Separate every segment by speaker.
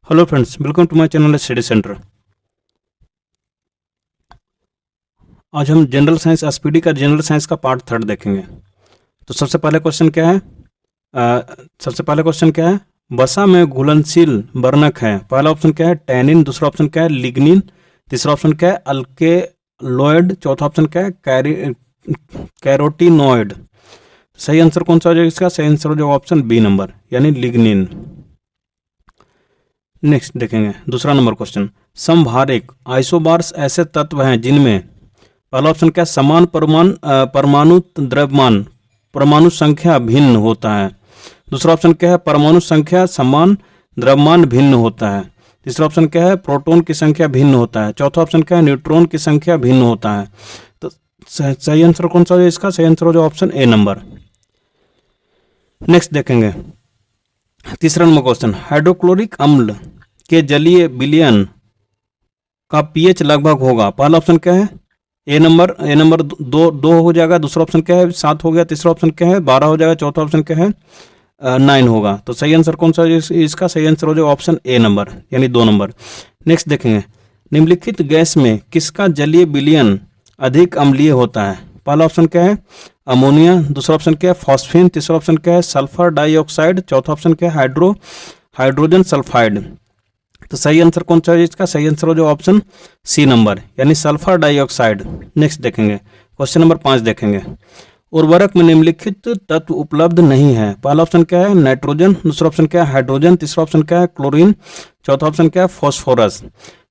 Speaker 1: Hello friends, welcome to my channel study centre. आज हम general science SPD का general science का part 3 देखेंगे। तो सबसे पहले क्वेश्चन क्या है? वसा में घुलनशील वर्णक है। पहला ऑप्शन क्या है? टैनिन। दूसरा ऑप्शन क्या है? लिग्निन। तीसरा ऑप्शन क्या है? अल्केलॉइड। चौथा ऑप्शन क्या है? कैरोटीनॉइड। सही आंसर कौन सा हो जाएगा इसका? सही आंसर हो जाएगा ऑप्शन बी नंबर, यानी लिग्निन। नेक्स्ट देखेंगे दूसरा नंबर क्वेश्चन। समभारिक आइसोबार्स ऐसे तत्व हैं जिनमें पहला ऑप्शन क्या है? समान परमाणु द्रव्यमान परमाणु संख्या भिन्न होता है। दूसरा ऑप्शन क्या है? परमाणु संख्या समान द्रव्यमान भिन्न होता है। तीसरा ऑप्शन क्या है? प्रोटॉन की संख्या भिन्न होता है। चौथा ऑप्शन क्या है? न्यूट्रॉन की संख्या भिन्न होता है। तो सही आंसर कौन सा हो इसका? सही आंसर हो जाए ऑप्शन ए नंबर। नेक्स्ट देखेंगे तीसरा नंबर क्वेश्चन। हाइड्रोक्लोरिक अम्ल के जलीय विलयन का पीएच लगभग होगा। पहला ऑप्शन क्या है? ए नंबर दो हो जाएगा। दूसरा ऑप्शन क्या है? 7 हो गया। तीसरा ऑप्शन क्या है? 12 हो जाएगा। चौथा ऑप्शन क्या है? 9 होगा। तो सही आंसर कौन सा है इसका? सही आंसर हो जाएगा ऑप्शन ए नंबर, यानी 2 नंबर। नेक्स्ट देखेंगे निम्नलिखित गैस में किसका जलीय विलयन अधिक अम्लीय होता है। पहला ऑप्शन क्या है? अमोनिया। दूसरा ऑप्शन क्या है? फॉस्फीन। तीसरा ऑप्शन क्या है? Sulphur dioxide. चौथा ऑप्शन क्या है? Hydrogen sulphide. तो सही आंसर कौन सा है इसका? सही आंसर हो जाए ऑप्शन सी नंबर, यानी सल्फर डाइऑक्साइड। नेक्स्ट देखेंगे क्वेश्चन नंबर 5 देखेंगे। उर्वरक में निम्नलिखित तत्व उपलब्ध नहीं है। पहला ऑप्शन क्या है? नाइट्रोजन। दूसरा ऑप्शन क्या है? हाइड्रोजन। तीसरा ऑप्शन क्या है? क्लोरीन। चौथा ऑप्शन क्या है? फॉस्फोरस।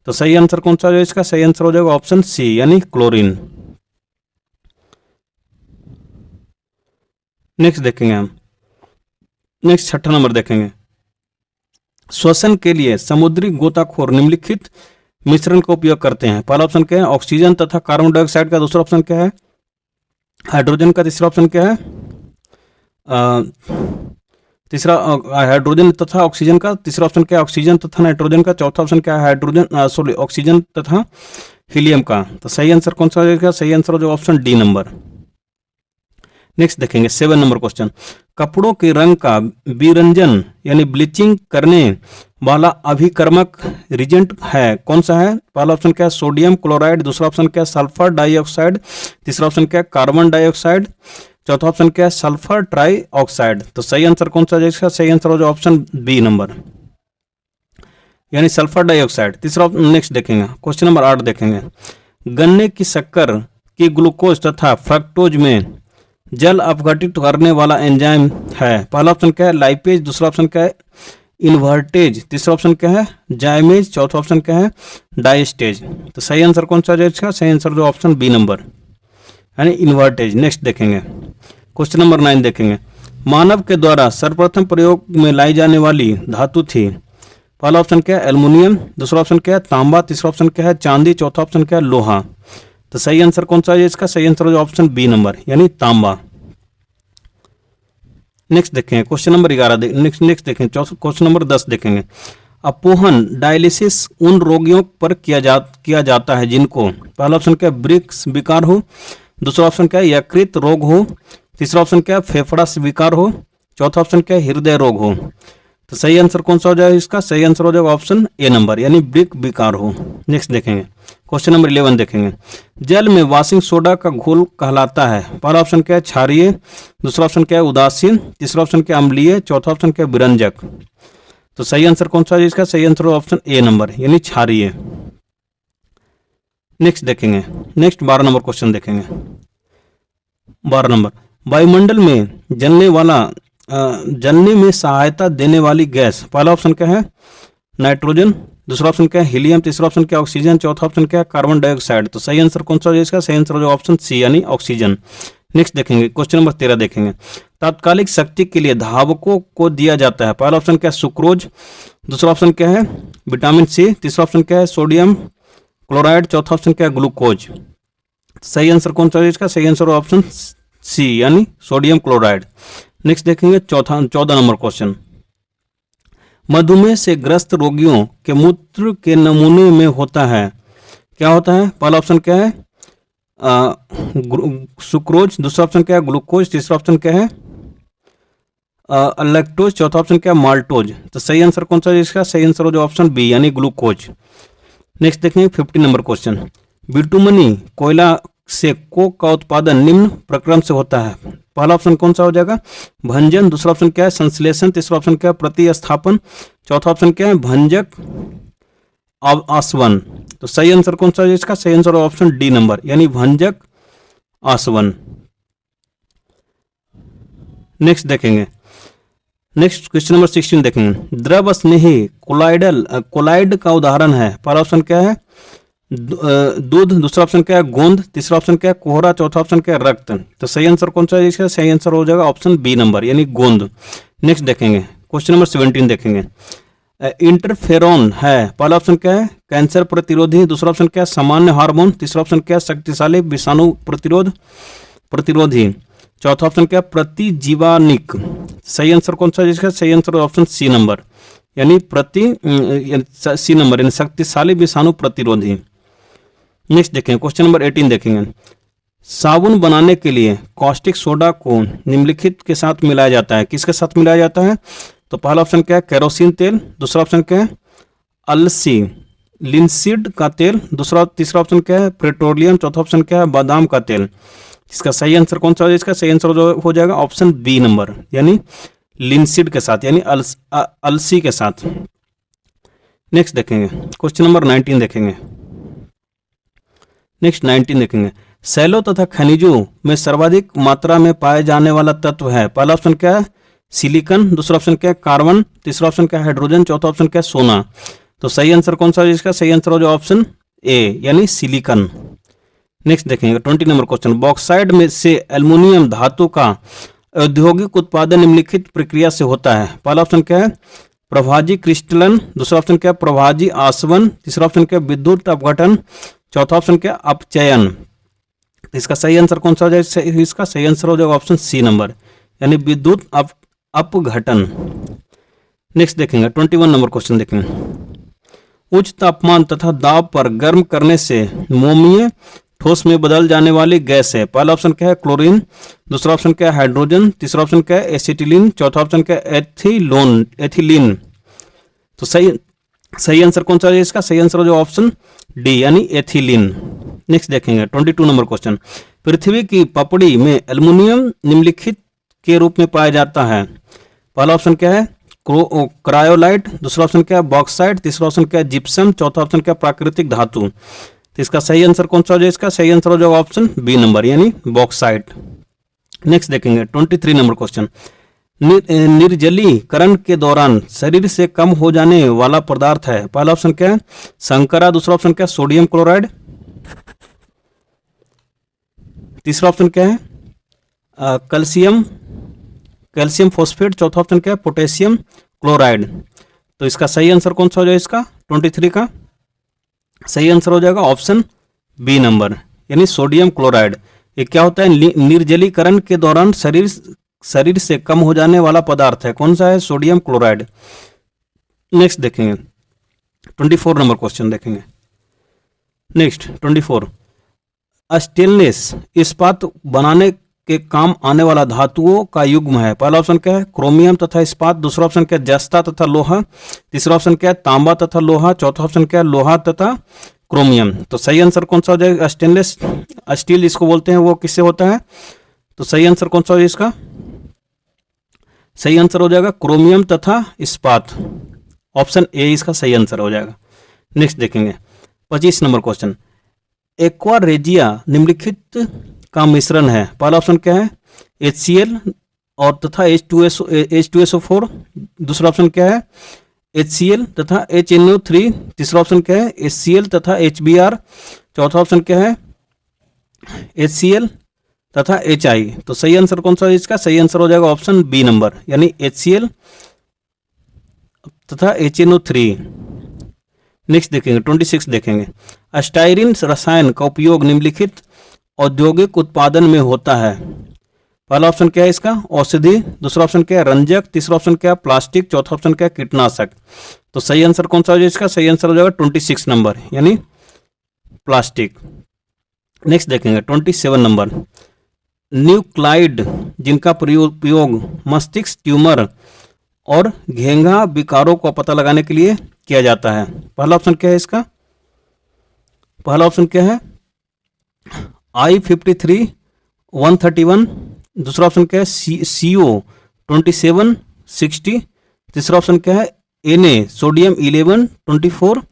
Speaker 1: तो सही आंसर कौन सा है इसका? सही आंसर हो जाएगा ऑप्शन सी, यानी क्लोरीन। नेक्स्ट देखेंगे हम नेक्स्ट 6ठा नंबर देखेंगे। श्वसन के लिए समुद्री गोताखोर निम्नलिखित मिश्रण का उपयोग करते हैं। पहला ऑप्शन क्या है? ऑक्सीजन तथा कार्बन डाइऑक्साइड का। दूसरा ऑप्शन क्या है? हाइड्रोजन का। तीसरा ऑप्शन क्या है? तीसरा हाइड्रोजन तथा ऑक्सीजन का। तीसरा ऑप्शन क्या है? ऑक्सीजन तथा नाइट्रोजन का। चौथा ऑप्शन क्या है? ऑक्सीजन तथा हीलियम का। तो सही आंसर कौन सा हो जाएगा? सही आंसर हो जाएगा ऑप्शन डी नंबर। नेक्स्ट देखेंगे 7 नंबर क्वेश्चन। कपड़ों के रंग का विरंजन यानी ब्लीचिंग करने वाला अभिकर्मक रिजेंट है, कौन सा है? पहला ऑप्शन क्या है? Sodium chloride. दूसरा ऑप्शन क्या है? Sulphur dioxide. तीसरा ऑप्शन क्या है? Carbon dioxide. चौथा ऑप्शन क्या है? Sulphur try oxide. तो सही आंसर कौन सा है इसका? सही आंसर हो जाए ऑप्शन बी नंबर, यानी सल्फर डाइऑक्साइड। तीसरा नेक्स्ट देखेंगे क्वेश्चन नंबर 8 देखेंगे। गन्ने की शक्कर की ग्लूकोज तथा फ्रक्टोज में जल अपघटित करने वाला एंजाइम है। पहला ऑप्शन क्या है? लाइपेज। दूसरा ऑप्शन क्या है? इन्वर्टेज। तीसरा ऑप्शन क्या है? जाइमेज। चौथा ऑप्शन क्या है? डाइस्टेज। तो सही आंसर कौन सा है इसका? सही आंसर जो ऑप्शन बी नंबर, यानी इन्वर्टेज। नेक्स्ट देखेंगे क्वेश्चन नंबर 9 देखेंगे। मानव के द्वारा सर्वप्रथम प्रयोग में लाई जाने वाली धातु थी। पहला ऑप्शन क्या है? एल्युमिनियम। दूसरा ऑप्शन क्या है? तांबा। तीसरा ऑप्शन क्या है? चांदी। चौथा ऑप्शन क्या है? लोहा। तो सही आंसर कौन सा है इसका? सही आंसर हो ऑप्शन बी नंबर, यानी तांबा। नेक्स्ट देखेंगे क्वेश्चन नंबर 11 नेक्स्ट देखेंगे क्वेश्चन नंबर 10 देखेंगे। अपोहन डायलिसिस उन रोगियों पर किया जाता है जिनको पहला ऑप्शन क्या है? ब्रिक्स विकार हो। दूसरा ऑप्शन क्या है? यकृत रोग हो। तीसरा ऑप्शन क्या है? फेफड़ा विकार हो। चौथा ऑप्शन क्या है? हृदय रोग हो। तो सही आंसर कौन सा हो जाएगा इसका? सही आंसर हो जाएगा ऑप्शन ए नंबर, यानी ब्रिक विकार हो। नेक्स्ट देखेंगे क्वेश्चन नंबर 11 देखेंगे। जल में वॉशिंग सोडा का घोल कहलाता है। पहला ऑप्शन क्या है? क्षारीय। दूसरा ऑप्शन क्या है? उदासीन। तीसरा ऑप्शन क्या है? अम्लीय। चौथा ऑप्शन क्या है? विरंजक। तो सही आंसर कौन सा है इसका? सही आंसर ऑप्शन ए नंबर, यानी क्षारीय। नेक्स्ट देखेंगे 12 नंबर क्वेश्चन देखेंगे। 12 नंबर। वायुमंडल में जलने में सहायता देने वाली गैस। पहला ऑप्शन क्या है? नाइट्रोजन। दूसरा ऑप्शन क्या है? हीलियम। तीसरा ऑप्शन क्या है? ऑक्सीजन। चौथा ऑप्शन क्या है? Carbon dioxide. तो सही आंसर कौन सा है इसका? सही आंसर हो ऑप्शन सी, यानी ऑक्सीजन। नेक्स्ट देखेंगे क्वेश्चन नंबर 13 देखेंगे। तात्कालिक शक्ति के लिए धावकों को दिया जाता है। पहला ऑप्शन क्या है? सुक्रोज। दूसरा ऑप्शन क्या है? Vitamin C. तीसरा ऑप्शन क्या है? Sodium chloride. चौथा ऑप्शन क्या है? ग्लूकोज। सही आंसर कौन सा है इसका? सही आंसर ऑप्शन सी, यानी सोडियम क्लोराइड। नेक्स्ट देखेंगे 14 नंबर क्वेश्चन। मधुमेह से ग्रस्त रोगियों के मूत्र के नमूने में होता है, क्या होता है? पहला ऑप्शन क्या है? सुक्रोज। दूसरा ऑप्शन क्या है? ग्लूकोज। तीसरा ऑप्शन क्या है? लैक्टोज, चौथा ऑप्शन क्या है माल्टोज। तो सही आंसर कौन सा है इसका, सही आंसर हो जाएगा ऑप्शन बी यानी ग्लूकोज। नेक्स्ट देखेंगे 50 नंबर क्वेश्चन। बिटुमनी कोयला से कोक का उत्पादन निम्न प्रक्रम से होता है। पहला ऑप्शन कौन सा हो जाएगा, भंजन, दूसरा ऑप्शन क्या है संश्लेषण, तीसरा ऑप्शन क्या है प्रतिस्थापन, चौथा ऑप्शन क्या है भंजक आसवन। तो सही आंसर कौन सा है इसका, सही आंसर ऑप्शन डी नंबर यानी भंजक आसवन। नेक्स्ट देखेंगे, नेक्स्ट क्वेश्चन नंबर 16 देखेंगे। द्रव स्नेही कोलाइड का उदाहरण है। पहला ऑप्शन क्या है दूध, दूसरा ऑप्शन क्या है गोंद, तीसरा ऑप्शन क्या है कोहरा, चौथा ऑप्शन क्या है रक्त। तो सही आंसर कौन सा है इसका, सही आंसर हो जाएगा ऑप्शन बी नंबर यानी गोंद। नेक्स्ट देखेंगे क्वेश्चन नंबर 17 देखेंगे। इंटरफेरॉन है, पहला ऑप्शन क्या है कैंसर प्रतिरोधी, दूसरा ऑप्शन क्या है सामान्य हार्मोन, तीसरा ऑप्शन क्या है शक्तिशाली विषाणु प्रतिरोधी, चौथा ऑप्शन क्या है प्रतिजीवानिक। सही आंसर कौन सा है इसका, सही आंसर ऑप्शन सी नंबर यानी सी नंबर यानी शक्तिशाली विषाणु प्रतिरोधी। नेक्स्ट देखेंगे क्वेश्चन नंबर 18 देखेंगे। साबुन बनाने के लिए कॉस्टिक सोडा को निम्नलिखित के साथ मिलाया जाता है। किसके साथ मिलाया जाता है, तो पहला ऑप्शन क्या है केरोसिन तेल, दूसरा ऑप्शन क्या है अलसी लिंसीड का तेल, तीसरा ऑप्शन क्या है पेट्रोलियम, चौथा ऑप्शन क्या है बादाम का तेल। इसका सही आंसर कौन सा है, इसका सही आंसर हो जाएगा ऑप्शन बी नंबर यानी लिंसीड के साथ यानी अलसी के साथ। नेक्स्ट देखेंगे क्वेश्चन नंबर 19 देखेंगे। नेक्स्ट 19 देखेंगे। सैलों तथा खनिजों में सर्वाधिक मात्रा में पाए जाने वाला तत्व है। पहला ऑप्शन क्या है सिलिकॉन, दूसरा ऑप्शन क्या है कार्बन, तीसरा ऑप्शन क्या है हाइड्रोजन, चौथा ऑप्शन क्या है सोना। तो सही आंसर कौन सा है इसका, सही आंसर हो जाए ऑप्शन ए यानी सिलिकॉन। नेक्स्ट देखेंगे 20 नंबर क्वेश्चन। बॉक्साइड में से एल्युमिनियम धातु का औद्योगिक उत्पादन निम्नलिखित प्रक्रिया से होता है। पहला ऑप्शन क्या है प्रभाजी क्रिस्टलन, दूसरा ऑप्शन क्या है प्रभाजी आसवन, तीसरा ऑप्शन क्या है विद्युत अपघटन, चौथा ऑप्शन क्या है अपचयन। इसका सही आंसर कौन सा हो जाएगा, इसका सही आंसर हो जाएगा ऑप्शन सी नंबर यानी विद्युत अपघटन। नेक्स्ट देखेंगे 21 नंबर क्वेश्चन देखेंगे। उच्च तापमान तथा दाब पर गर्म करने से मोमीय ठोस में बदल जाने वाली गैस है। पहला ऑप्शन क्या है क्लोरीन, दूसरा ऑप्शन क्या है हाइड्रोजन, तीसरा ऑप्शन क्या है एसिटिलीन, चौथा ऑप्शन क्या है एथिलीन। तो सही आंसर कौन सा है इसका, सही आंसर हो जाए ऑप्शन डी यानी एथिलीन। नेक्स्ट देखेंगे 22 नंबर क्वेश्चन। पृथ्वी की पपड़ी में एल्युमिनियम निम्नलिखित के रूप में पाया जाता है। पहला ऑप्शन क्या है क्रायोलाइट, दूसरा ऑप्शन क्या है बॉक्साइट, तीसरा ऑप्शन क्या है जिप्सम, चौथा ऑप्शन क्या है प्राकृतिक धातु। तो इसका सही आंसर कौन सा हो जाए, इसका सही आंसर हो जाएगा ऑप्शन बी नंबर यानी बॉक्साइट। नेक्स्ट देखेंगे 23 नंबर क्वेश्चन। निर्जलीकरण के दौरान शरीर से कम हो जाने वाला पदार्थ है। पहला ऑप्शन क्या है शंकरा, दूसरा ऑप्शन क्या है सोडियम क्लोराइड, तीसरा ऑप्शन क्या है कैल्शियम फॉस्फेट, चौथा ऑप्शन क्या है पोटेशियम क्लोराइड। तो इसका सही आंसर कौन सा हो जाएगा, इसका 23 का सही आंसर हो जाएगा ऑप्शन बी नंबर यानी सोडियम क्लोराइड। ये क्या होता है निर्जलीकरण के दौरान शरीर से कम हो जाने वाला पदार्थ है। कौन सा है सोडियम क्लोराइड। नेक्स्ट देखेंगे 24 नंबर क्वेश्चन देखेंगे। नेक्स्ट 24 स्टेनलेस इस्पात बनाने के काम आने वाला धातुओं का युग्म है। पहला ऑप्शन क्या है क्रोमियम तथा इस्पात, दूसरा ऑप्शन क्या है जस्ता तथा लोहा, तीसरा ऑप्शन क्या है तांबा तथा लोहा, चौथा ऑप्शन क्या है लोहा तथा क्रोमियम। तो सही आंसर कौन सा हो जाएगा, स्टेनलेस स्टील इसको बोलते हैं, वो किससे होता है। तो सही आंसर कौन सा हो, इसका सही आंसर हो जाएगा क्रोमियम तथा इस्पात, ऑप्शन ए इसका सही आंसर हो जाएगा। नेक्स्ट देखेंगे 25 नंबर क्वेश्चन। एक्वा रेजिया निम्नलिखित का मिश्रण है। पहला ऑप्शन क्या है HCl और तथा H2SO4, दूसरा ऑप्शन क्या है HCl तथा HNO3, तीसरा ऑप्शन क्या है HCl तथा HBr, चौथा ऑप्शन क्या है HCl तथा HI। तो सही आंसर कौन सा है, इसका सही आंसर हो जाएगा ऑप्शन बी नंबर यानी HCl तथा HNO3। नेक्स्ट देखेंगे 26 देखेंगे। स्टाइरिन रसायन का उपयोग निम्नलिखित औद्योगिक उत्पादन में होता है। पहला ऑप्शन क्या है इसका औषधि, दूसरा ऑप्शन क्या है रंजक, तीसरा ऑप्शन क्या है प्लास्टिक, चौथा ऑप्शन क्या है कीटनाशक। तो सही आंसर कौन सा हो जाएगा, इसका सही आंसर हो जाएगा 26 नंबर यानी प्लास्टिक। नेक्स्ट देखेंगे 27 नंबर। न्यूक्लाइड जिनका प्रयोग मस्तिष्क ट्यूमर और घेंघा विकारों को पता लगाने के लिए किया जाता है। पहला ऑप्शन क्या है इसका? पहला ऑप्शन क्या है? I53-131। दूसरा ऑप्शन क्या है? CO-2760। तीसरा ऑप्शन क्या है? Na sodium 1124।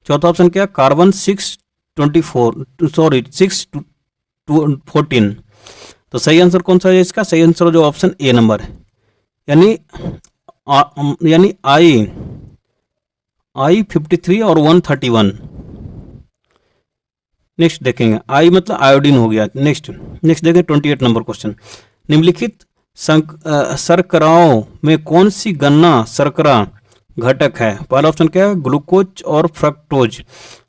Speaker 1: चौथा ऑप्शन क्या है? कार्बन 614। तो सही आंसर कौन सा है इसका? सही आंसर जो ऑप्शन ए नंबर है, यानी I53 और 131। नेक्स्ट देखेंगे, आई मतलब आयोडीन हो गया। नेक्स्ट देखें 28 नंबर क्वेश्चन। निम्नलिखित शर्कराओं में कौन सी गन्ना शर्करा घटक है? पहला ऑप्शन क्या है? ग्लूकोज और फ्रक्टोज।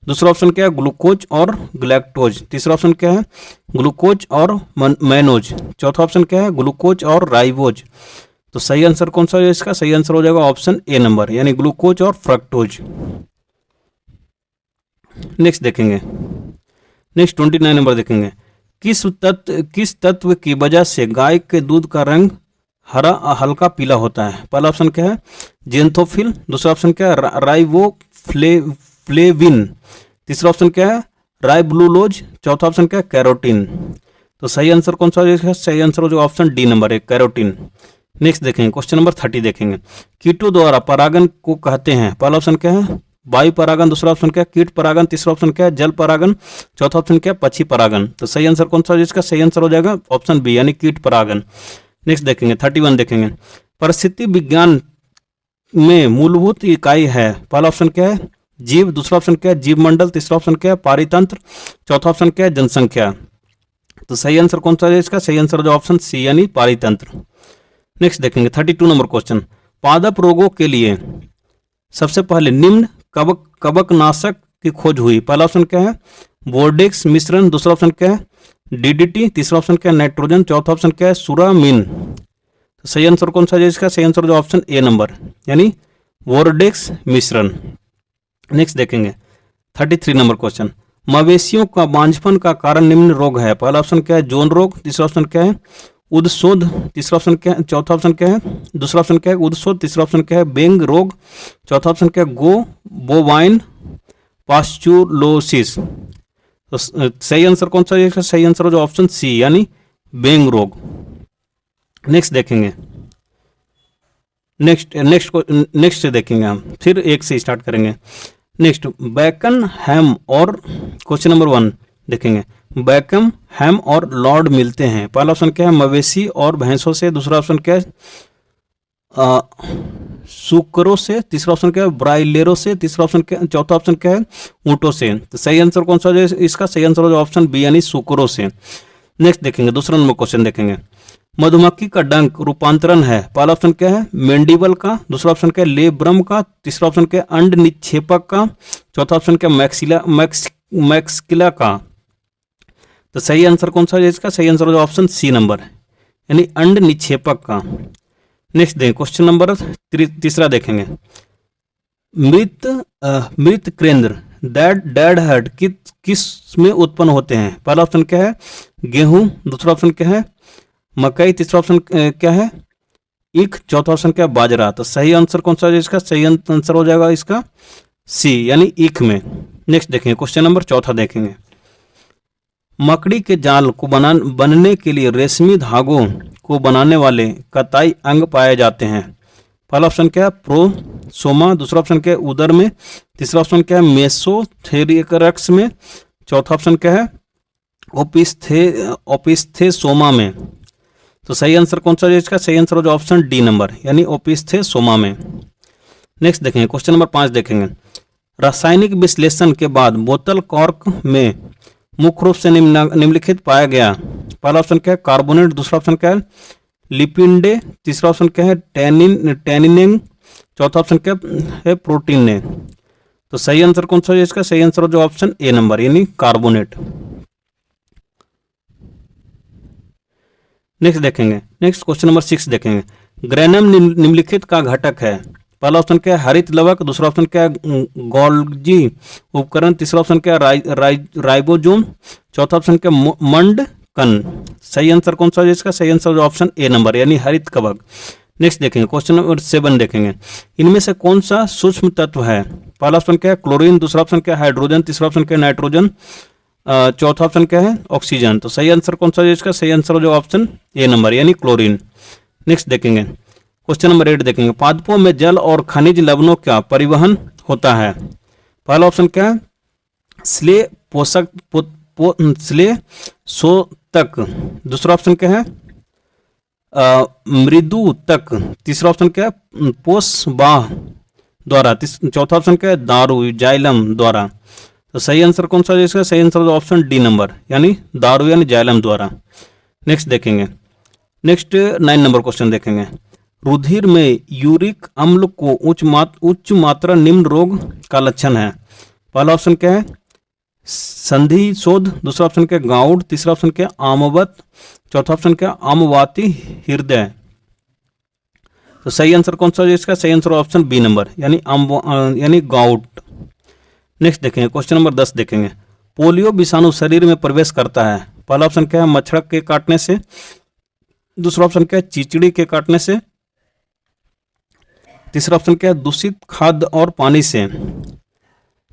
Speaker 1: दूसरा ऑप्शन क्या है? ग्लूकोज और ग्लैक्टोज। तीसरा ऑप्शन क्या है? ग्लूकोज और मैनोज। चौथा ऑप्शन क्या है? ग्लूकोज और राइबोज। तो सही आंसर कौन सा है इसका? सही आंसर हो जाएगा ऑप्शन ए नंबर, यानी ग्लूकोज और फ्रक्टोज। नेक्स्ट देखेंगे, नेक्स्ट 29 नंबर देखेंगे। किस तत्व की वजह से गाय के दूध का रंग हरा हल्का पीला होता है? पहला ऑप्शन क्या है? जेंथोफिल। दूसरा ऑप्शन क्या है? राइबोफ्लेविन। तीसरा ऑप्शन क्या है? राइबुलोज। चौथा ऑप्शन क्या है? कैरोटीन। तो सही आंसर कौन सा है? सही आंसर जो ऑप्शन डी नंबर है, कैरोटीन। नेक्स्ट देखेंगे, क्वेश्चन नंबर 30 देखेंगे। कीटों द्वारा परागन को कहते हैं? पहला ऑप्शन क्या है? वायु परागन। दूसरा ऑप्शन क्या है? कीट परागन। तीसरा ऑप्शन क्या है? जल परागन। चौथा ऑप्शन क्या है? पक्षी परागन। तो सही आंसर कौन सा है इसका? सही आंसर हो जाएगा ऑप्शन बी, यानी कीट परागन। नेक्स्ट देखेंगे 31 देखेंगे। परिस्थिति विज्ञान में मूलभूत इकाई है? पहला ऑप्शन क्या है? जीव। दूसरा ऑप्शन क्या है? जीव मंडल। तीसरा ऑप्शन क्या है? पारितंत्र। चौथा ऑप्शन क्या है? जनसंख्या। तो सही आंसर कौन सा है इसका? सही आंसर जो ऑप्शन सी, यानी पारितंत्र। नेक्स्ट देखेंगे 32 नंबर क्वेश्चन। पादप रोगों के लिए सबसे पहले निम्न कवकनाशक की खोज हुई? पहला ऑप्शन क्या है? बोर्डेक्स मिश्रण। दूसरा ऑप्शन क्या है? डीडीटी। तीसरा ऑप्शन क्या है? नाइट्रोजन। चौथा ऑप्शन क्या है? सुरामीन। तो सही आंसर कौन सा है इसका? सही आंसर जो ऑप्शन ए नंबर, यानी बोर्डेक्स मिश्रण। नेक्स्ट देखेंगे 33 नंबर क्वेश्चन। मवेशियों का बांझपन का कारण निम्न रोग है? पहला ऑप्शन क्या है? जोन रोग। तीसरा ऑप्शन क्या है? उद्शोध। तीसरा ऑप्शन क्या है? चौथा ऑप्शन क्या है? दूसरा ऑप्शन क्या है? उद्शोध। तीसरा ऑप्शन क्या है? बेंग रोग। चौथा ऑप्शन क्या है? बोवाइन पास्चुलोसिस। तो सही आंसर कौन सा है? सही आंसर जो ऑप्शन सी, यानी बेंग रोग। नेक्स्ट देखेंगे, नेक्स्ट देखेंगे हम, फिर एक से स्टार्ट करेंगे। नेक्स्ट बैकन हैम और क्वेश्चन नंबर 1 देखेंगे। बैकम हैम और लॉर्ड मिलते हैं? पहला ऑप्शन क्या है? मवेशी और भैंसों से। दूसरा ऑप्शन क्या है? सुकरों से। तीसरा ऑप्शन क्या है? ब्राइलेरों से। तीसरा ऑप्शन क्या? चौथा ऑप्शन क्या है? ऊँटों से। तो सही आंसर कौन सा है इसका? सही आंसर जो ऑप्शन बी, यानी सुकरों से। नेक्स्ट देखेंगे, दूसरा नंबर क्वेश्चन देखेंगे। मधुमक्खी का डंक रूपांतरण है? पहला ऑप्शन क्या है? मेंडिबल का। दूसरा ऑप्शन क्या है? लेब्रम का। तीसरा ऑप्शन क्या है? अंड निक्षेपक का। चौथा ऑप्शन क्या है? मैक्सिला का। तो सही आंसर कौन सा है इसका? सही आंसर जो ऑप्शन सी नंबर है, यानी अंड निक्षेपक का। नेक्स्ट देखें, क्वेश्चन नंबर तीसरा देखेंगे। मृत केंद्र डेड हेड किस में उत्पन्न होते हैं? पहला ऑप्शन क्या है? गेहूं। दूसरा ऑप्शन क्या है? मकई। तीसरा ऑप्शन क्या है? ईख। चौथा ऑप्शन क्या है? बाजरा। तो सही आंसर कौन सा है इसका? सही आंसर हो जाएगा इसका सी, यानी ईख में। नेक्स्ट देखेंगे, क्वेश्चन नंबर चौथा देखेंगे। मकड़ी के जाल को बनने के लिए रेशमी धागों को बनाने वाले कताई अंग पाए जाते हैं? पहला ऑप्शन क्या है? प्रोसोमा। दूसरा ऑप्शन क्या है? उदर में। तीसरा ऑप्शन क्या है? मेसोथेरियक्स में। चौथा ऑप्शन क्या है? ओपिस्थेसोमा में। तो सही आंसर कौन सा है इसका? सही आंसर जो ऑप्शन डी नंबर, यानी ओपिस्थेसोमा में। नेक्स्ट देखेंगे, क्वेश्चन नंबर 5 देखेंगे। रासायनिक विश्लेषण के बाद बोतल कॉर्क में मुख्य रूप से निम्नलिखित पाया गया? पहला ऑप्शन क्या है? कार्बोनेट। दूसरा ऑप्शन क्या है? लिपिंडे। तीसरा ऑप्शन क्या है? टैनिन। चौथा ऑप्शन क्या है? प्रोटीन ने। तो सही आंसर कौन सा है इसका? सही आंसर जो ऑप्शन ए नंबर, यानी कार्बोनेट। नेक्स्ट देखेंगे, नेक्स्ट क्वेश्चन नंबर 6 देखेंगे। ग्रेनम निम्नलिखित का घटक है? पहला ऑप्शन क्या है? हरित लवक। दूसरा ऑप्शन क्या है? गोल्गी उपकरण। तीसरा ऑप्शन क्या है? राइबोसोम। चौथा ऑप्शन क्या है? मंड। कण। सही आंसर कौन सा है इसका? सही आंसर ऑप्शन ए नंबर यानी हरित कवक। नेक्स्ट देखेंगे क्वेश्चन नंबर 7 देखेंगे। इनमें से कौन सा सूक्ष्म तत्व है? पहला ऑप्शन क्या है? क्लोरीन। दूसरा ऑप्शन क्या है? हाइड्रोजन। तीसरा ऑप्शन क्या है? नाइट्रोजन। चौथा ऑप्शन क्या है? ऑक्सीजन। तो सही आंसर कौन सा है इसका? सही आंसर जो ऑप्शन ए नंबर यानी क्लोरीन। नेक्स्ट देखेंगे क्वेश्चन नंबर 8 देखेंगे। पादपों में जल और खनिज लवणों का परिवहन होता है? पहला ऑप्शन क्या है? स्लेह पोषक स्लेह सोतक। दूसरा ऑप्शन क्या है? मृदु तक। तीसरा ऑप्शन क्या है? पोषबाह द्वारा। चौथा ऑप्शन क्या है? दारू जाइलम द्वारा। तो सही आंसर कौन सा है इसका? सही आंसर ऑप्शन डी नंबर यानी दारू यानी जाइलम द्वारा। नेक्स्ट देखेंगे। नेक्स्ट 9 नंबर क्वेश्चन देखेंगे। रुधिर में यूरिक अम्ल को उच्च मात्रा निम्न रोग का लक्षण है? पहला ऑप्शन क्या है? संधि शोध। दूसरा ऑप्शन क्या है? गाउड। तीसरा ऑप्शन क्या है? आमवत। चौथा ऑप्शन क्या है? आमवाती हृदय। तो सही आंसर कौन सा है इसका? सही आंसर ऑप्शन बी नंबर यानी गाउड। नेक्स्ट देखेंगे क्वेश्चन नंबर 10 देखेंगे। पोलियो विषाणु शरीर में प्रवेश करता है? पहला ऑप्शन क्या है? मच्छर के काटने से। दूसरा ऑप्शन क्या है? चींटी के काटने से। तीसरा ऑप्शन क्या है? दूषित खाद्य और पानी से।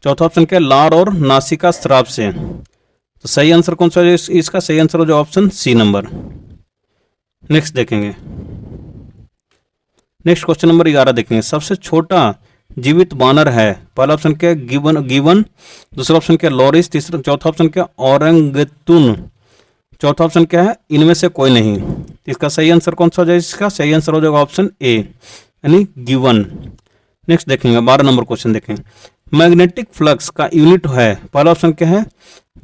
Speaker 1: चौथा ऑप्शन क्या है? लार और नासिका स्राव से। तो सही आंसर कौन सा है इसका? सही आंसर जो ऑप्शन सी नंबर। नेक्स्ट देखेंगे। नेक्स्ट क्वेश्चन नंबर 11 देखेंगे। सबसे छोटा जीवित बानर है? पहला ऑप्शन क्या है? गिवन। दूसरा ऑप्शन क्या है? लॉरिस। चौथा ऑप्शन क्या है? औरंगतुन। चौथा ऑप्शन क्या है? इनमें से कोई नहीं। इसका सही आंसर कौन सा हो जाएगा? इसका सही आंसर हो जाएगा ऑप्शन ए यानी गिवन। नेक्स्ट देखेंगे 12 नंबर क्वेश्चन देखेंगे। मैग्नेटिक फ्लक्स का यूनिट है? पहला ऑप्शन क्या है?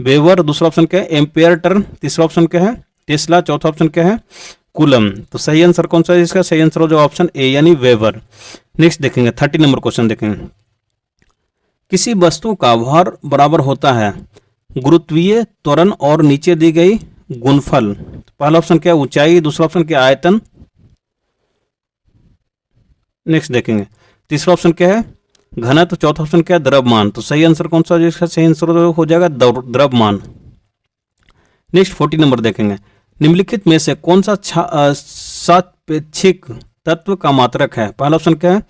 Speaker 1: वेबर। दूसरा ऑप्शन क्या है? Ampere turn. तीसरा ऑप्शन क्या है? टेस्ला। चौथा ऑप्शन क्या है? कूलम। तो सही आंसर कौन सा है इसका? सही आंसर हो जाएगा ऑप्शन ए यानी वेबर। नेक्स्ट देखेंगे 30 नंबर क्वेश्चन देखेंगे। किसी वस्तु का भार बराबर होता है गुरुत्वीय त्वरण और नीचे दी गई गुणनफल? पहला ऑप्शन क्या है? ऊंचाई। दूसरा ऑप्शन क्या है? आयतन। नेक्स्ट देखेंगे तीसरा ऑप्शन क्या है? घनत्व। चौथा ऑप्शन क्या है? द्रव्यमान। तो सही आंसर कौन सा है इसका? सही आंसर हो जाएगा द्रव्यमान। नेक्स्ट 40 नंबर देखेंगे। निम्नलिखित में से कौन सा सापेक्षिक तत्व का मात्रक है? पहला ऑप्शन क्या है?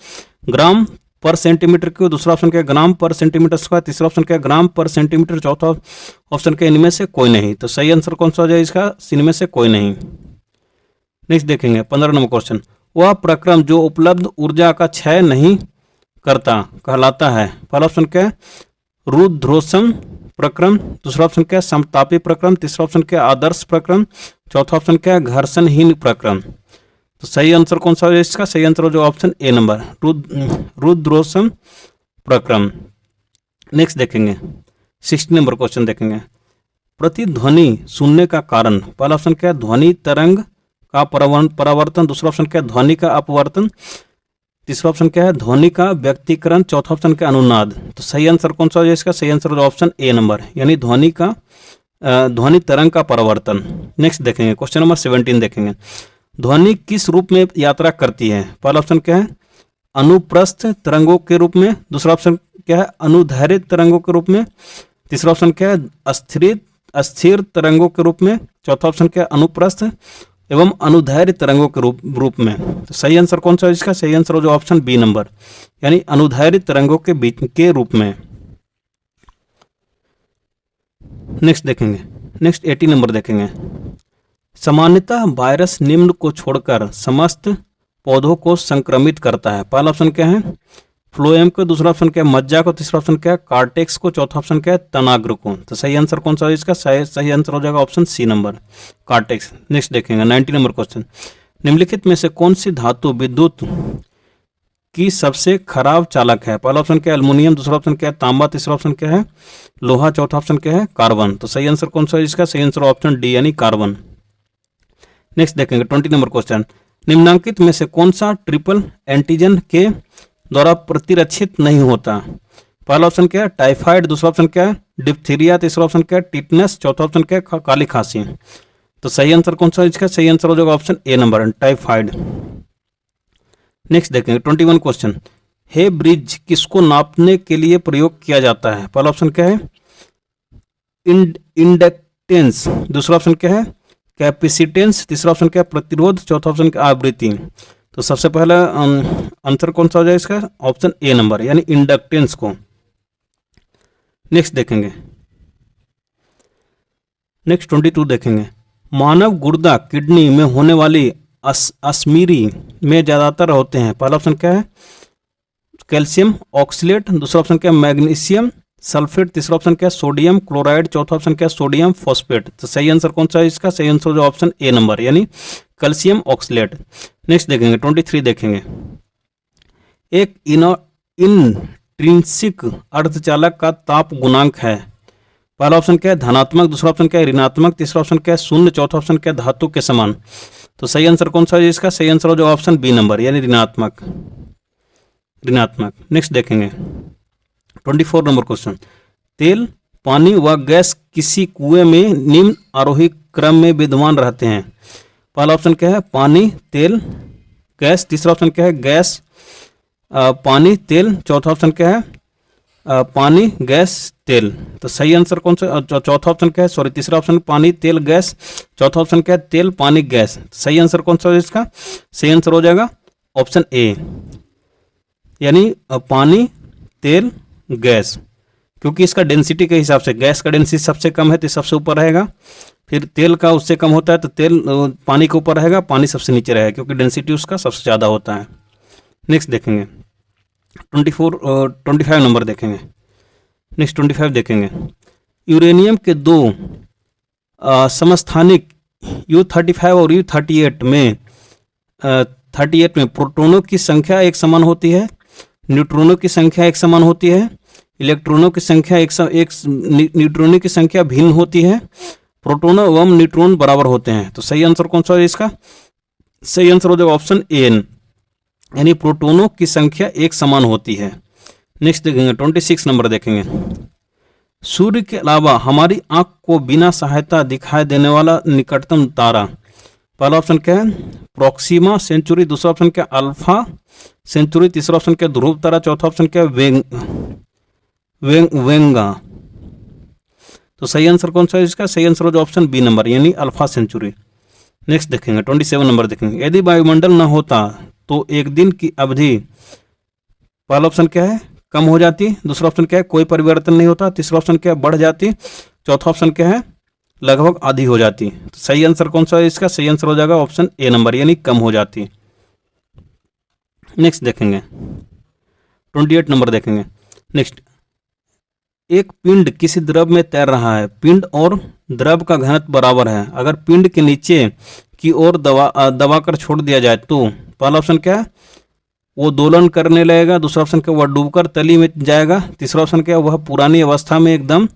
Speaker 1: ग्राम पर सेंटीमीटर क्यूब। दूसरा ऑप्शन क्या है? ग्राम पर सेंटीमीटर स्क्वायर। तीसरा ऑप्शन क्या है? ग्राम पर सेंटीमीटर। चौथा ऑप्शन क्या है? इनमें से कोई नहीं। तो सही आंसर कौन सा हो जाए इसका? इनमें से कोई नहीं। नेक्स्ट देखेंगे 15 नंबर क्वेश्चन। वह प्रक्रम जो उपलब्ध ऊर्जा का क्षय नहीं करता कहलाता है? पहला ऑप्शन क्या है? रुद्रोष्म प्रक्रम। दूसरा ऑप्शन क्या है? समतापी प्रक्रम। तीसरा ऑप्शन क्या है? आदर्श प्रक्रम। चौथा ऑप्शन क्या है? घर्षणहीन प्रक्रम। तो सही आंसर कौन सा है इसका? सही आंसर जो ऑप्शन ए नंबर रुद्रोष्म प्रक्रम। नेक्स्ट देखेंगे 60 नंबर क्वेश्चन देखेंगे। प्रतिध्वनि सुनने का कारण? पहला ऑप्शन क्या है? ध्वनि तरंग का परावर्तन। दूसरा ऑप्शन क्या है? ध्वनि का अपवर्तन। तीसरा ऑप्शन क्या है? ध्वनि का व्यक्तीकरण। चौथा ऑप्शन क्या? अनुनाद। तो सही आंसर कौन सा है इसका? सही आंसर ऑप्शन ए नंबर यानी ध्वनि तरंग का परावर्तन। नेक्स्ट देखेंगे क्वेश्चन नंबर 17 देखेंगे। ध्वनि किस रूप में यात्रा करती है? पहला ऑप्शन क्या है? अनुप्रस्थ तरंगों के रूप में। दूसरा ऑप्शन क्या है? अनुदैर्घ्य तरंगों के रूप में। तीसरा ऑप्शन क्या है? अस्थिर तरंगों के रूप में। चौथा ऑप्शन क्या है? अनुप्रस्थ एवं अनुदैर्घ्य तरंगों के रूप में। तो सही आंसर कौन सा है इसका? सही आंसर हो जो ऑप्शन बी नंबर यानी अनुदैर्घ्य तरंगों के बीच के रूप में। नेक्स्ट देखेंगे। नेक्स्ट 80 नंबर देखेंगे। सामान्यतः वायरस निम्न को छोड़कर समस्त पौधों को संक्रमित करता है? पहला ऑप्शन क्या है? फ्लोएम को। दूसरा ऑप्शन क्या है? मज्जा को। तीसरा ऑप्शन क्या है? कार्टेक्स को। चौथा ऑप्शन क्या है? तनाग्र को। तो सही आंसर कौन सा है इसका? सही आंसर हो जाएगा option C number cortex. Next देखेंगे 90 नंबर क्वेश्चन। निम्नलिखित में से कौन सी धातु विद्युत की सबसे खराब चालक है? पहला ऑप्शन क्या है? एल्युमिनियम। दूसरा ऑप्शन क्या है? तांबा। तीसरा ऑप्शन क्या है? लोहा। चौथा ऑप्शन क्या है? कार्बन। तो सही आंसर कौन सा है इसका? सही आंसर ऑप्शन डी यानी कार्बन। नेक्स्ट देखेंगे 20 नंबर क्वेश्चन। निम्नांकित में से कौन सा ट्रिपल एंटीजन के द्वारा प्रतिरक्षित नहीं होता? पहला ऑप्शन क्या है? टाइफाइड। दूसरा ऑप्शन क्या है? डिप्थीरिया। तीसरा ऑप्शन क्या है? टिटनस। चौथा ऑप्शन क्या है? काली खांसी। तो सही आंसर कौन सा है इसका? सही आंसर हो जाएगा option A number typhoid. Next देखेंगे 21 क्वेश्चन। हे ब्रिज किसको नापने के लिए प्रयोग किया जाता है? पहला ऑप्शन क्या है? इंडक्टेंस। दूसरा ऑप्शन क्या है? कैपेसिटेंस, तीसरा ऑप्शन क्या है प्रतिरोध, चौथा ऑप्शन क्या आवृत्ति। तो सबसे पहला आंसर कौन सा हो जाएगा इसका, ऑप्शन ए नंबर यानी इंडक्टेंस को। नेक्स्ट देखेंगे, नेक्स्ट 22 देखेंगे। मानव गुर्दा किडनी में होने वाली अश्मीरी में ज्यादातर होते हैं। पहला ऑप्शन क्या है कैल्शियम ऑक्सलेट, दूसरा ऑप्शन क्या है मैग्नीशियम सल्फेट, तीसरा ऑप्शन क्या है सोडियम क्लोराइड, चौथा ऑप्शन क्या है सोडियम फॉस्फेट। तो सही आंसर कौन सा है इसका, सही आंसर जो ऑप्शन ए नंबर यानी कैल्शियम ऑक्सलेट। नेक्स्ट देखेंगे 23 देखेंगे। एक इंट्रिंसिक अर्धचालक का ताप गुणांक है। पहला ऑप्शन क्या है धनात्मक, दूसरा ऑप्शन क्या है ऋणात्मक, तीसरा ऑप्शन क्या है शून्य, चौथा ऑप्शन क्या है धातु के समान। तो सही आंसर कौन सा है इसका, सही आंसर जो ऑप्शन बी नंबर यानी ऋणात्मक, ऋणात्मक। नेक्स्ट देखेंगे 24 नंबर क्वेश्चन। तेल, पानी व गैस किसी कुएं में निम्न आरोही क्रम में विद्यमान रहते हैं। पहला ऑप्शन क्या है पानी तेल गैस, तीसरा ऑप्शन क्या है गैस पानी तेल, चौथा ऑप्शन क्या है पानी गैस तेल। तो सही आंसर कौन सा, चौथा ऑप्शन क्या है सॉरी तीसरा ऑप्शन पानी तेल गैस, चौथा ऑप्शन क्या है तेल पानी गैस। सही आंसर कौन सा है इसका, सही आंसर हो जाएगा ऑप्शन ए यानी पानी तेल गैस, क्योंकि इसका डेंसिटी के हिसाब से गैस का डेंसिटी सबसे कम है तो सबसे ऊपर रहेगा, फिर तेल का उससे कम होता है तो तेल पानी के ऊपर रहेगा, पानी सबसे नीचे रहेगा क्योंकि डेंसिटी उसका सबसे ज़्यादा होता है। नेक्स्ट देखेंगे 25 नंबर देखेंगे। नेक्स्ट 25 देखेंगे। यूरेनियम के दो समस्थानिक U35 और U38 में 38 में प्रोटॉनों की संख्या एक समान होती है, न्यूट्रॉनों की संख्या एक समान होती है, इलेक्ट्रॉनों की संख्या न्यूट्रॉनों की संख्या भिन्न होती है, प्रोटॉन एवं न्यूट्रॉन बराबर होते हैं। तो सही आंसर कौन सा है इसका, सही आंसर हो जाएगा ऑप्शन ए यानी प्रोटॉनों की संख्या एक समान होती है। नेक्स्ट देखेंगे 26 नंबर देखेंगे। सूर्य के अलावा हमारी आंख को बिना सहायता दिखाई देने वाला निकटतम तारा। पहला ऑप्शन क्या है प्रोक्सीमा सेंचुरी, दूसरा ऑप्शन क्या है अल्फा सेंचुरी, तीसरा ऑप्शन क्या है ध्रुव तारा, चौथा ऑप्शन क्या है वेंगा। तो सही आंसर कौन सा है इसका, सही आंसर हो जो ऑप्शन बी नंबर यानी अल्फा सेंचुरी। नेक्स्ट देखेंगे 27 नंबर देखेंगे। यदि वायुमंडल न होता तो एक दिन की अवधि, पहला ऑप्शन क्या है कम हो जाती, दूसरा ऑप्शन क्या है कोई परिवर्तन नहीं होता, तीसरा ऑप्शन क्या है बढ़ जाती, चौथा ऑप्शन क्या है लगभग आधी हो जाती। तो सही आंसर कौन सा है इसका, सही आंसर हो जाएगा ऑप्शन ए नंबर यानी कम हो जाती। नेक्स्ट देखेंगे 28 नंबर देखेंगे। नेक्स्ट, एक पिंड किसी द्रव में तैर रहा है, पिंड और द्रव का घनत्व बराबर है। अगर पिंड के नीचे की ओर दबाकर छोड़ दिया जाए तो पहला ऑप्शन क्या है वो दोलन करने लगेगा, दूसरा ऑप्शन क्या वह डूबकर तली में जाएगा, तीसरा ऑप्शन क्या वह पुरानी अवस्था में एकदम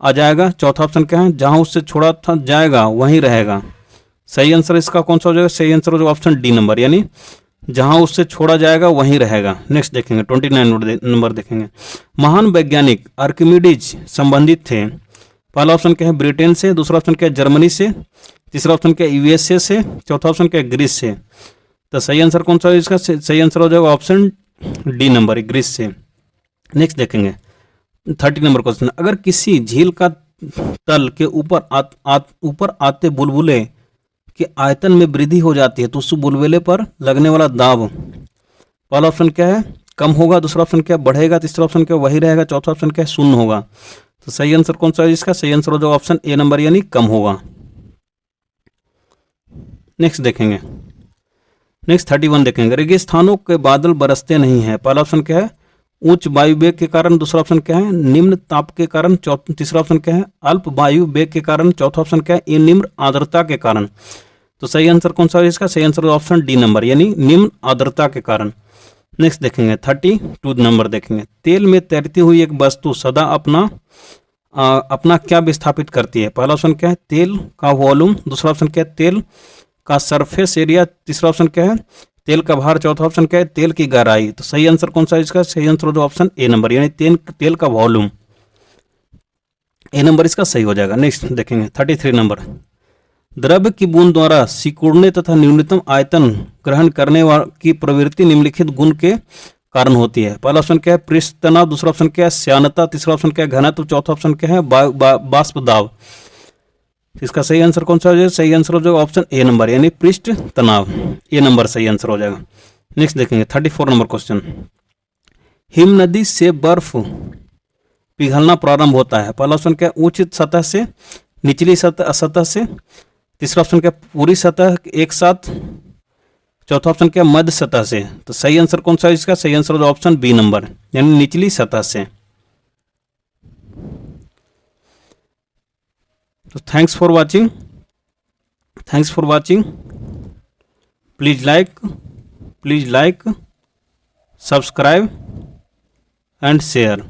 Speaker 1: आ जाएगा, चौथा ऑप्शन क्या है जहां उससे छोड़ा था जाएगा वहीं रहेगा। सही आंसर इसका कौन सा हो जाएगा, सही आंसर हो जाएगा ऑप्शन डी नंबर यानी जहां उससे छोड़ा जाएगा वहीं रहेगा। नेक्स्ट देखेंगे 29 नंबर देखेंगे। महान वैज्ञानिक आर्किमिडीज संबंधित थे। पहला ऑप्शन क्या है ब्रिटेन से, दूसरा ऑप्शन क्या है जर्मनी से, तीसरा ऑप्शन क्या है यूएसए से, चौथा ऑप्शन क्या है ग्रीस से। तो सही आंसर कौन सा है इसका, सही आंसर हो जाएगा ऑप्शन डी नंबर ग्रीस से। नेक्स्ट देखेंगे 30 नंबर क्वेश्चन। अगर किसी झील का तल के ऊपर आते बुलबुले के आयतन में वृद्धि हो जाती है तो उस बुलबुले पर लगने वाला दाब, पहला ऑप्शन क्या है कम होगा, दूसरा ऑप्शन क्या बढ़ेगा, तीसरा ऑप्शन क्या वही रहेगा, चौथा ऑप्शन क्या शून्य होगा। तो सही आंसर कौन सा है इसका, सही आंसर हो जाएगा ऑप्शन ए नंबर यानी कम होगा। नेक्स्ट देखेंगे नेक्स्ट 31 देखेंगे। रेगिस्तानों के बादल बरसते नहीं है। पहला ऑप्शन क्या है उच्च वायु वेग के कारण, दूसरा ऑप्शन क्या है निम्न ताप के कारण, तीसरा ऑप्शन क्या है अल्प वायु वेग के कारण, चौथा ऑप्शन क्या है निम्न आर्द्रता के कारण। तो सही आंसर कौन सा है इसका, सही आंसर ऑप्शन डी नंबर यानी निम्न आर्द्रता के कारण। नेक्स्ट देखेंगे 32 नंबर देखेंगे। तेल में तैरती हुई एक वस्तु सदा अपना क्या विस्थापित करती है। पहला ऑप्शन क्या है तेल का वॉल्यूम, दूसरा ऑप्शन क्या है तेल का सरफेस एरिया, तीसरा ऑप्शन क्या है तेल का भार, चौथा ऑप्शन क्या है तेल की गहराई। तो सही आंसर कौन सा है इसका, सही आंसर हो ऑप्शन ए नंबर यानी तेल का वॉल्यूम, ए नंबर इसका सही हो जाएगा। नेक्स्ट देखेंगे 33 नंबर। द्रव्य की बूंद द्वारा सिकुड़ने तथा न्यूनतम आयतन ग्रहण करने की प्रवृत्ति निम्नलिखित गुण के कारण होती है। पहला ऑप्शन क्या है पृष्ठ तनाव, दूसरा ऑप्शन क्या है श्यानता, तीसरा ऑप्शन क्या है घनत्व, चौथा ऑप्शन क्या है बाष्प दाब। इसका सही आंसर कौन सा हो जाएगा? सही आंसर हो जाएगा ऑप्शन ए नंबर, यानी पृष्ठ तनाव, ए नंबर सही आंसर हो जाएगा। नेक्स्ट देखेंगे 34 नंबर क्वेश्चन। हिम नदी से बर्फ पिघलना प्रारंभ होता है। पहला ऑप्शन क्या? उच्च सतह से, निचली सतह से। तीसरा ऑप्शन क्या? पूरी सतह एक साथ। चौथा ऑप्शन क्या? मध्य सतह से। तो सही आंसर कौन सा है इसका? सही आंसर होगा ऑप्शन बी नंबर, यानी निचली सतह से। तो thanks for watching. Please like, subscribe and share.